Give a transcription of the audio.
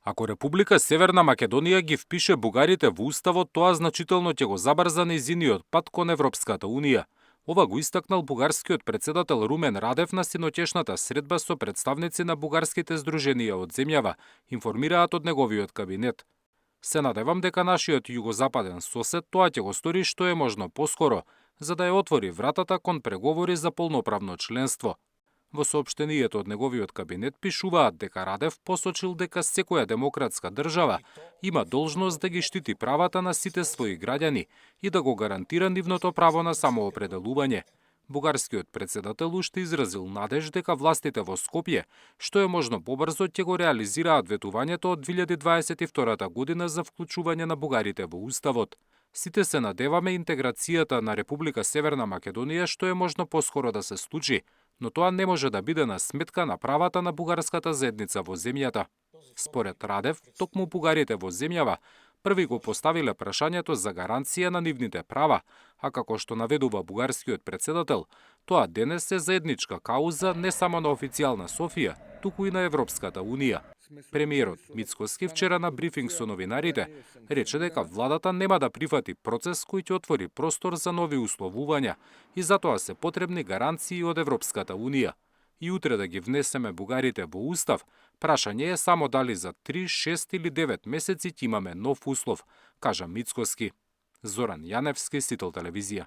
Ако Република Северна Македонија ги впише бугарите во уставот, тоа значително ќе го забрза нејзиниот пат кон Европската унија. Ова го истакнал бугарскиот председател Румен Радев на синоќешната средба со представници на бугарските здруженија од земјава, информираат од неговиот кабинет. Се надевам дека нашиот југозападен сосед тоа ќе го стори што е можно поскоро, за да ја отвори вратата кон преговори за полноправно членство. Во соопштението од неговиот кабинет пишуваат дека Радев посочил дека секоја демократска држава има должност да ги штити правата на сите своји граѓани и да го гарантира нивното право на самоопределување. Бугарскиот председател уште изразил надеж дека властите во Скопје што е можно побрзо ќе го реализираат ветувањето од 2022 година за вклучување на бугарите во уставот. Сите се надеваме интеграцијата на Република Северна Македонија што е можно поскоро да се случи, но тоа не може да биде на сметка на правата на бугарската заедница во земјата. Според Радев, токму бугарите во земјава први го поставиле прашањето за гаранција на нивните права, а како што наведува бугарскиот председател, тоа денес е заедничка кауза не само на официјална Софија, туку и на Европската унија. Премиерот Мицкоски вчера на брифинг со новинарите рече дека владата нема да прифати процес кој ќе отвори простор за нови условувања и затоа се потребни гаранции од Европската унија. И утре да ги внесеме бугарите во устав, прашање е само дали за 3, 6 или 9 месеци ќе имаме нов услов, кажа Мицкоски. Зоран Јаневски, Сител телевизија.